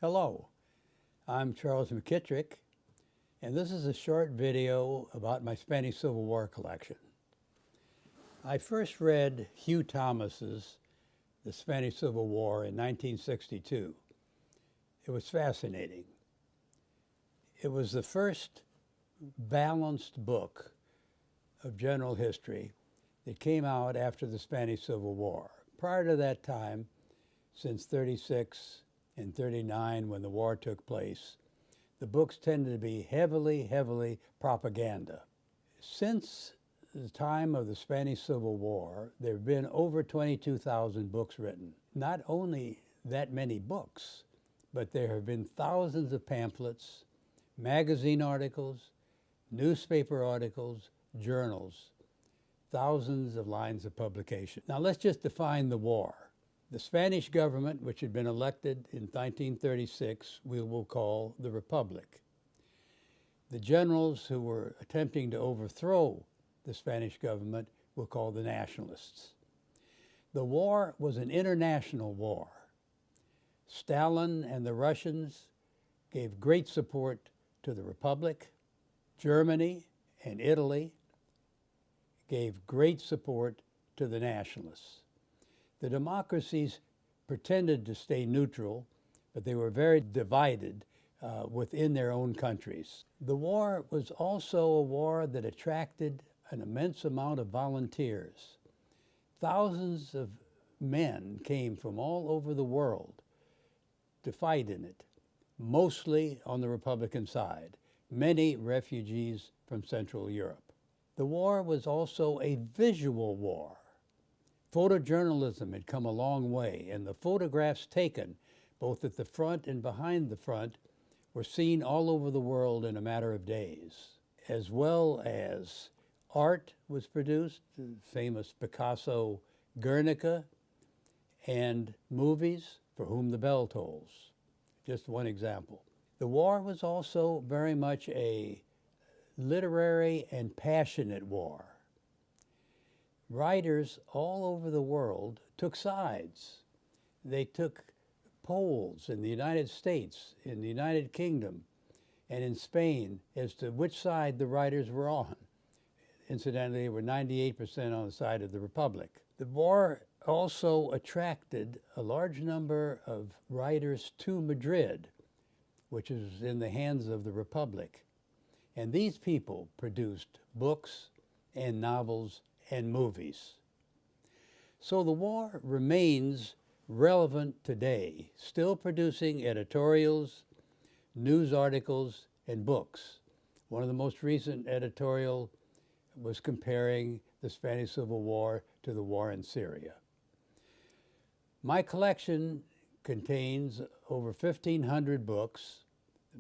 Hello, I'm Charles McKittrick, and this is a short video about my Spanish Civil War collection. I first read Hugh Thomas's The Spanish Civil War in 1962. It was fascinating. It was the first balanced book of general history that came out after the Spanish Civil War. Prior to that time, since 36 and 39, when the war took place, the books tended to be heavily propaganda. Since the time of the Spanish Civil War, there have been over 22,000 books written. Not only that many books, but there have been thousands of pamphlets, magazine articles, newspaper articles, journals, thousands of lines of publication. Now let's just define the war. The Spanish government, which had been elected in 1936, we will call the Republic. The generals who were attempting to overthrow the Spanish government we'll call the Nationalists. The war was an international war. Stalin and the Russians gave great support to the Republic. Germany and Italy gave great support to the Nationalists. The democracies pretended to stay neutral, but they were very divided within their own countries. The war was also a war that attracted an immense amount of volunteers. Thousands of men came from all over the world to fight in it, mostly on the Republican side, many refugees from Central Europe. The war was also a visual war. Photojournalism had come a long way, and the photographs taken, both at the front and behind the front, were seen all over the world in a matter of days. As well as art was produced, the famous Picasso Guernica, and movies, For Whom the Bell Tolls, just one example. The war was also very much a literary and passionate war. Writers all over the world took sides. They took polls in the United States, in the United Kingdom, and in Spain as to which side the writers were on. Incidentally, they were 98% on the side of the Republic. The war also attracted a large number of writers to Madrid, which is in the hands of the Republic. And these people produced books and novels and movies. So the war remains relevant today, still producing editorials, news articles, and books. One of the most recent editorial was comparing the Spanish Civil War to the war in Syria. My collection contains over 1,500 books,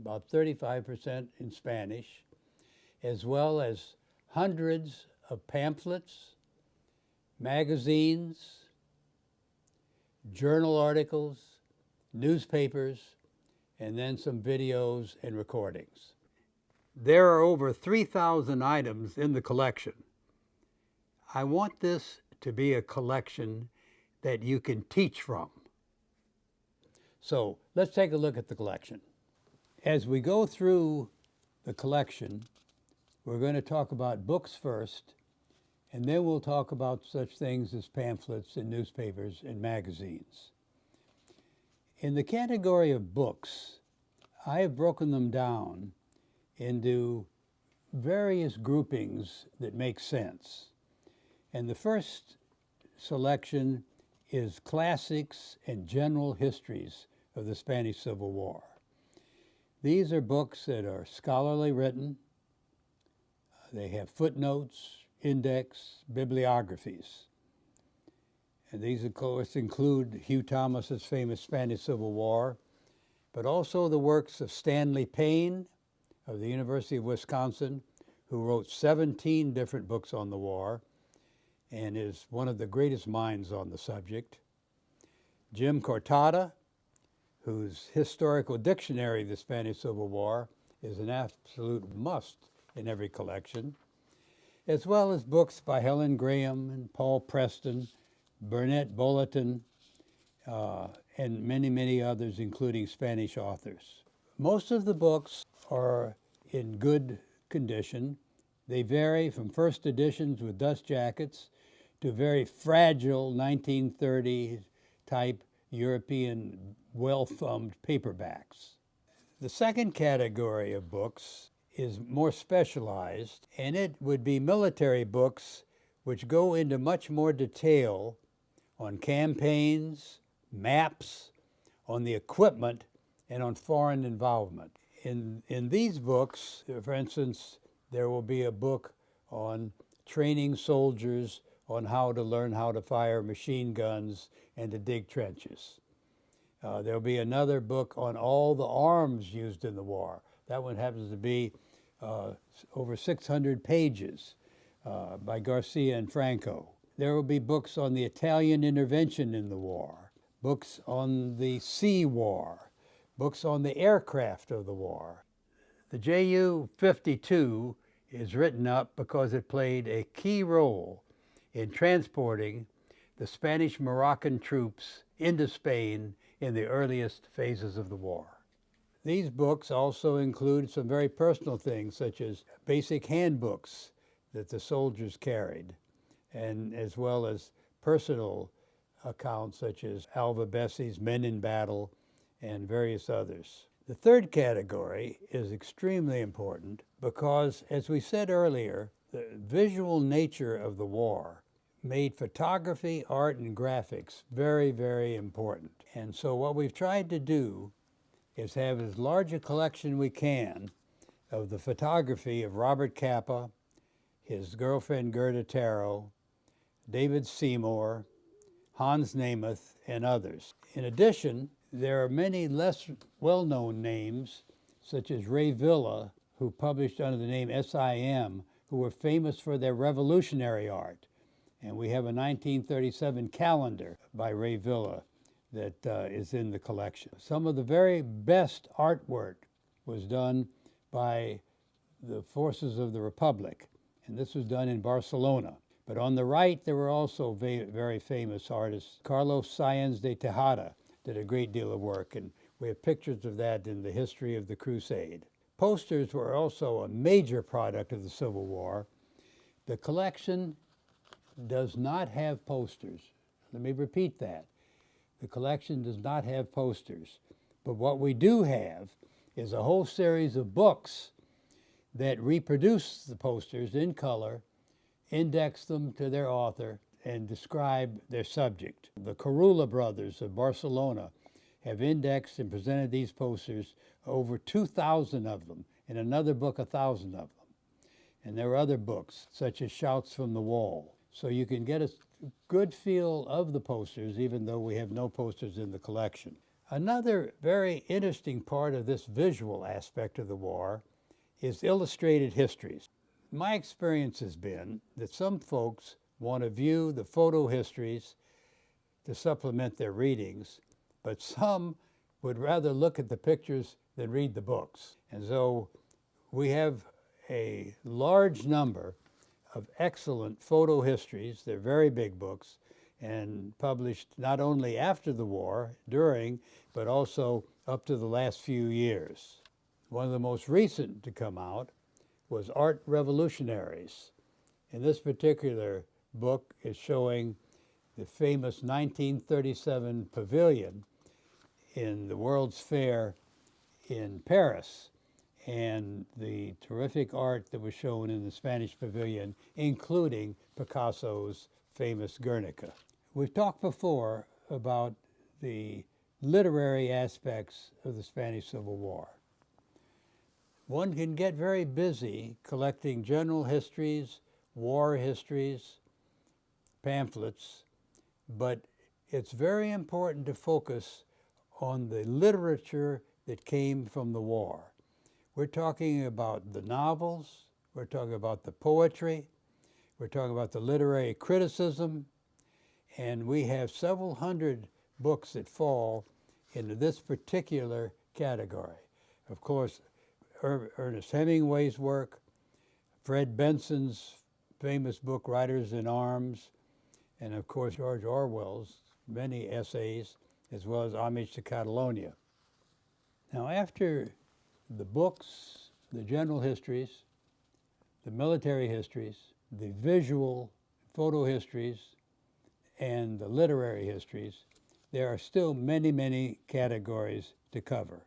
about 35% in Spanish, as well as hundreds of pamphlets, magazines, journal articles, newspapers, and then some videos and recordings. There are over 3,000 items in the collection. I want this to be a collection that you can teach from. So let's take a look at the collection. As we go through the collection, we're going to talk about books first, and then we'll talk about such things as pamphlets and newspapers and magazines. In the category of books, I have broken them down into various groupings that make sense. And the first selection is classics and general histories of the Spanish Civil War. These are books that are scholarly written. They have footnotes, index, bibliographies. And these, of course, include Hugh Thomas's famous Spanish Civil War, but also the works of Stanley Payne of the University of Wisconsin, who wrote 17 different books on the war and is one of the greatest minds on the subject. Jim Cortada, whose historical dictionary of the Spanish Civil War is an absolute must in every collection, as well as books by Helen Graham and Paul Preston, Burnett Bulletin, and many, many others, including Spanish authors. Most of the books are in good condition. They vary from first editions with dust jackets to very fragile 1930 type European well-thumbed paperbacks. The second category of books is more specialized, and it would be military books which go into much more detail on campaigns, maps, on the equipment, and on foreign involvement. In these books, for instance, there will be a book on training soldiers on how to learn how to fire machine guns and to dig trenches. There'll be another book on all the arms used in the war. That one happens to be over 600 pages by Garcia and Franco. There will be books on the Italian intervention in the war, books on the sea war, books on the aircraft of the war. The Ju-52 is written up because it played a key role in transporting the Spanish-Moroccan troops into Spain in the earliest phases of the war. These books also include some very personal things, such as basic handbooks that the soldiers carried, and as well as personal accounts such as Alva Bessie's Men in Battle and various others. The third category is extremely important because, as we said earlier, the visual nature of the war made photography, art, and graphics very, very important. And so what we've tried to do is have as large a collection we can of the photography of Robert Capa, his girlfriend Gerda Taro, David Seymour, Hans Nemeth, and others. In addition, there are many less well-known names, such as Ray Villa, who published under the name SIM, who were famous for their revolutionary art. And we have a 1937 calendar by Ray Villa that is in the collection. Some of the very best artwork was done by the forces of the Republic, and this was done in Barcelona. But on the right, there were also very famous artists. Carlos Sáenz de Tejada did a great deal of work, and we have pictures of that in the history of the Crusade. Posters were also a major product of the Civil War. The collection does not have posters. Let me repeat that. The collection does not have posters. But what we do have is a whole series of books that reproduce the posters in color, index them to their author, and describe their subject. The Carula brothers of Barcelona have indexed and presented these posters, over 2,000 of them, in another book 1,000 of them. And there are other books, such as Shouts from the Wall. So you can get a good feel of the posters, even though we have no posters in the collection. Another very interesting part of this visual aspect of the war is illustrated histories. My experience has been that some folks want to view the photo histories to supplement their readings, but some would rather look at the pictures than read the books. And so we have a large number of excellent photo histories. They're very big books and published not only after the war, during, but also up to the last few years. One of the most recent to come out was Art Revolutionaries. And this particular book is showing the famous 1937 pavilion in the World's Fair in Paris, and the terrific art that was shown in the Spanish pavilion, including Picasso's famous Guernica. We've talked before about the literary aspects of the Spanish Civil War. One can get very busy collecting general histories, war histories, pamphlets, but it's very important to focus on the literature that came from the war. We're talking about the novels, we're talking about the poetry, we're talking about the literary criticism, and we have several hundred books that fall into this particular category. Of course, Ernest Hemingway's work, Fred Benson's famous book, Riders in Arms, and of course George Orwell's many essays as well as Homage to Catalonia. Now, after the books, the general histories, the military histories, the visual photo histories, and the literary histories, there are still many, many categories to cover.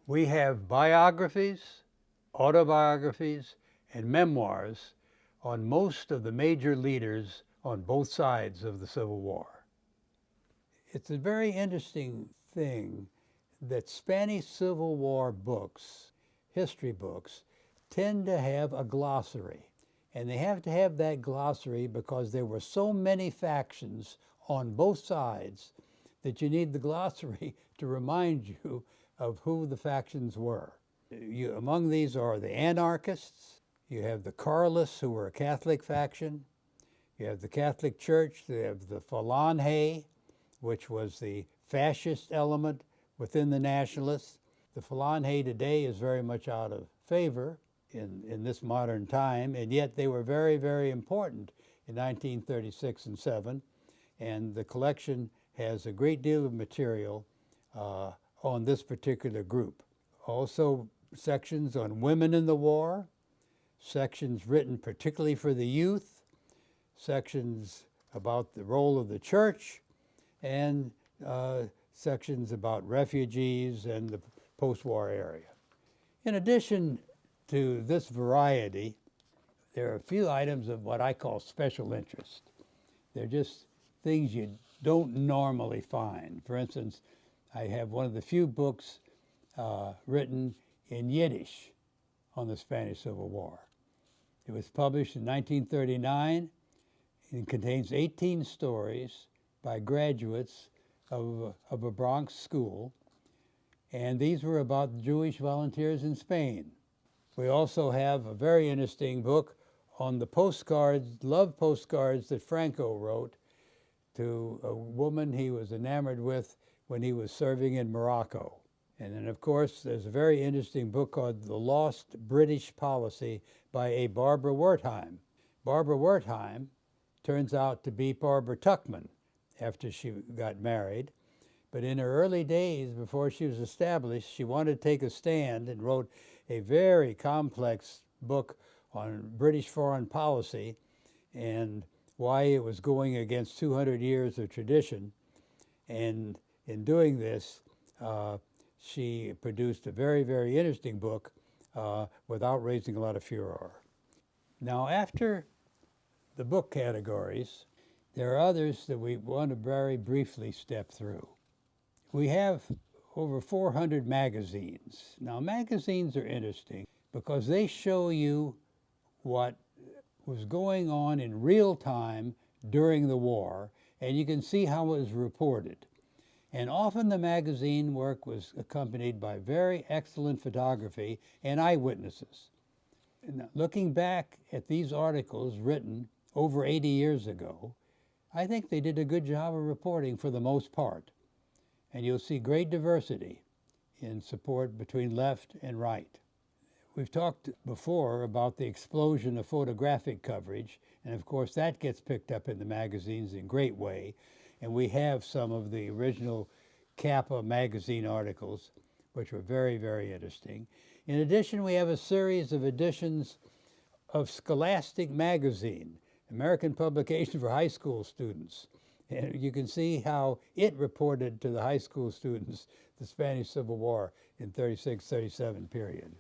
We have biographies, autobiographies, and memoirs on most of the major leaders on both sides of the Civil War. It's a very interesting thing that Spanish Civil War books, history books, tend to have a glossary. And they have to have that glossary because there were so many factions on both sides that you need the glossary to remind you of who the factions were. Among these are the anarchists, you have the Carlists, who were a Catholic faction, you have the Catholic Church, you have the Falange, which was the fascist element within the nationalists. The Falange today is very much out of favor in this modern time, and yet they were very, very important in 1936 and 7, and the collection has a great deal of material on this particular group. Also sections on women in the war, sections written particularly for the youth, sections about the role of the church, and sections about refugees and the post-war area. In addition to this variety, there are a few items of what I call special interest. They're just things you don't normally find. For instance, I have one of the few books written in Yiddish on the Spanish Civil War. It was published in 1939 and contains 18 stories by graduates of a Bronx school, and these were about Jewish volunteers in Spain. We also have a very interesting book on the postcards, love postcards that Franco wrote to a woman he was enamored with when he was serving in Morocco. And then, of course, there's a very interesting book called The Lost British Policy by a Barbara Wertheim. Barbara Wertheim turns out to be Barbara Tuchman after she got married. But in her early days, before she was established, she wanted to take a stand and wrote a very complex book on British foreign policy and why it was going against 200 years of tradition. And in doing this, she produced a very, very interesting book without raising a lot of furor. Now, after the book categories, there are others that we want to very briefly step through. We have over 400 magazines. Now, magazines are interesting because they show you what was going on in real time during the war, and you can see how it was reported. And often the magazine work was accompanied by very excellent photography and eyewitnesses. And looking back at these articles written over 80 years ago, I think they did a good job of reporting for the most part. And you'll see great diversity in support between left and right. We've talked before about the explosion of photographic coverage, and of course that gets picked up in the magazines in a great way. And we have some of the original Kappa magazine articles, which were very, very interesting. In addition, we have a series of editions of Scholastic Magazine, American publication for high school students. And you can see how it reported to the high school students the Spanish Civil War in 36-37 period.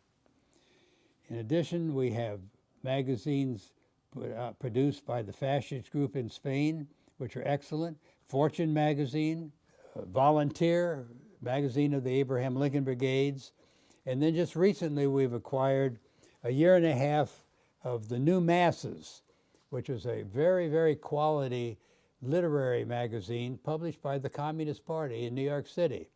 In addition, we have magazines produced by the fascist group in Spain, which are excellent. Fortune magazine, Volunteer, magazine of the Abraham Lincoln Brigades. And then just recently we've acquired a year and a half of the New Masses, which was a very, very quality literary magazine published by the Communist Party in New York City,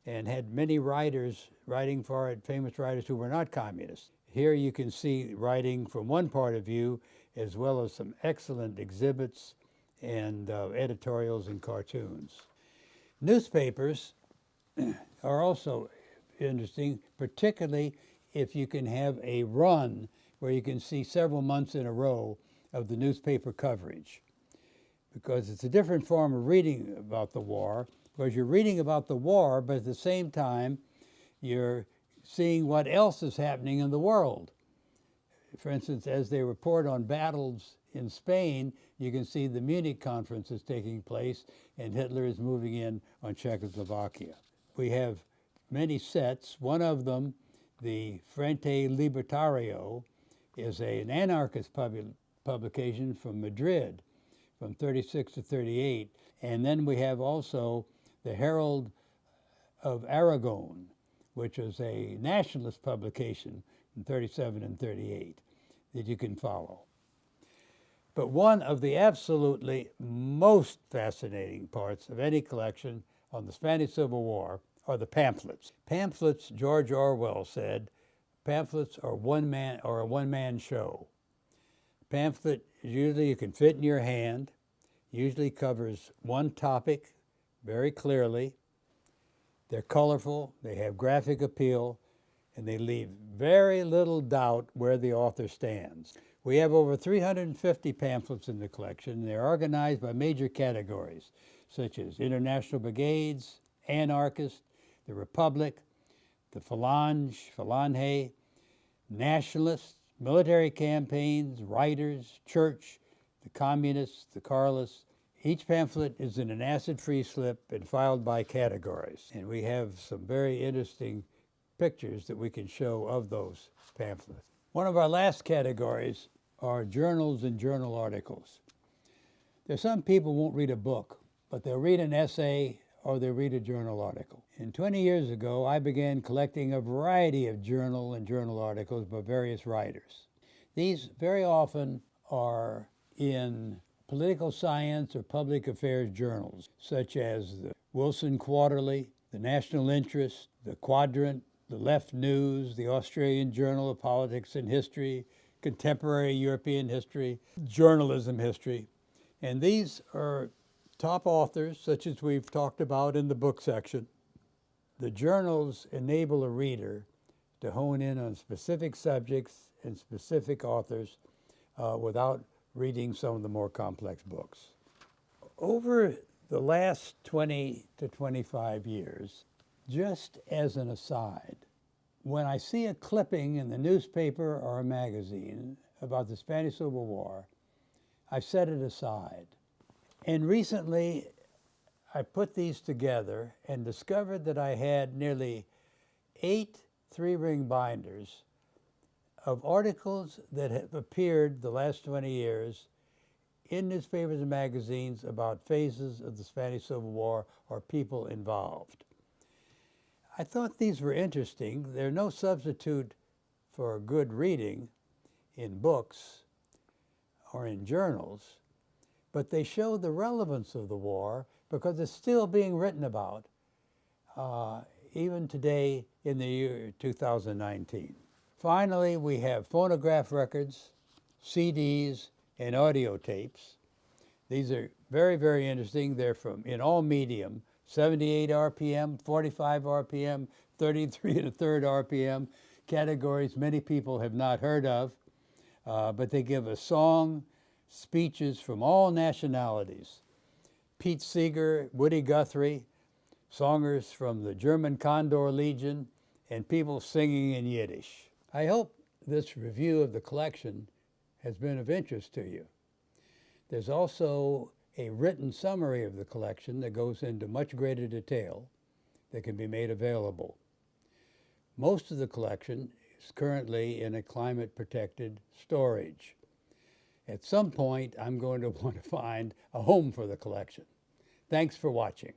and had many writers writing for it, famous writers who were not communists. Here you can see writing from one part of view, as well as some excellent exhibits and editorials and cartoons. Newspapers are also interesting, particularly if you can have a run where you can see several months in a row of the newspaper coverage, because it's a different form of reading about the war, because you're reading about the war, but at the same time, you're seeing what else is happening in the world. For instance, as they report on battles in Spain, you can see the Munich conference is taking place and Hitler is moving in on Czechoslovakia. We have many sets. One of them, the Frente Libertario, is an anarchist publication from Madrid from 36 to 38. And then we have also the Herald of Aragon, which is a nationalist publication in 37 and 38 that you can follow. But one of the absolutely most fascinating parts of any collection on the Spanish Civil War are the pamphlets. Pamphlets, George Orwell said, pamphlets are a one-man show. Pamphlet, usually you can fit in your hand, usually covers one topic very clearly. They're colorful, they have graphic appeal, and they leave very little doubt where the author stands. We have over 350 pamphlets in the collection. They're organized by major categories, such as international brigades, anarchists, the Republic, the Falange, nationalists, military campaigns, writers, church, the communists, the Carlists. Each pamphlet is in an acid-free slip and filed by categories. And we have some very interesting pictures that we can show of those pamphlets. One of our last categories are journals and journal articles. There's some people won't read a book, but they'll read an essay or they'll read a journal article. And 20 years ago, I began collecting a variety of journal and journal articles by various writers. These very often are in political science or public affairs journals, such as the Wilson Quarterly, the National Interest, the Quadrant, the Left News, the Australian Journal of Politics and History, Contemporary European History, Journalism History. And these are top authors, such as we've talked about in the book section. The journals enable a reader to hone in on specific subjects and specific authors without reading some of the more complex books. Over the last 20 to 25 years, just as an aside, when I see a clipping in the newspaper or a magazine about the Spanish Civil War, I set it aside. And recently, I put these together and discovered that I had nearly 8 3-ring binders of articles that have appeared the last 20 years in newspapers and magazines about phases of the Spanish Civil War or people involved. I thought these were interesting. They're no substitute for good reading in books or in journals, but they show the relevance of the war because it's still being written about even today in the year 2019. Finally, we have phonograph records, CDs, and audio tapes. These are very, very interesting. They're from in all medium, 78 RPM, 45 RPM, 33 1/3 RPM, categories many people have not heard of, but they give a song, speeches from all nationalities. Pete Seeger, Woody Guthrie, songers from the German Condor Legion, and people singing in Yiddish. I hope this review of the collection has been of interest to you. There's also a written summary of the collection that goes into much greater detail that can be made available. Most of the collection is currently in a climate-protected storage. At some point, I'm going to want to find a home for the collection. Thanks for watching.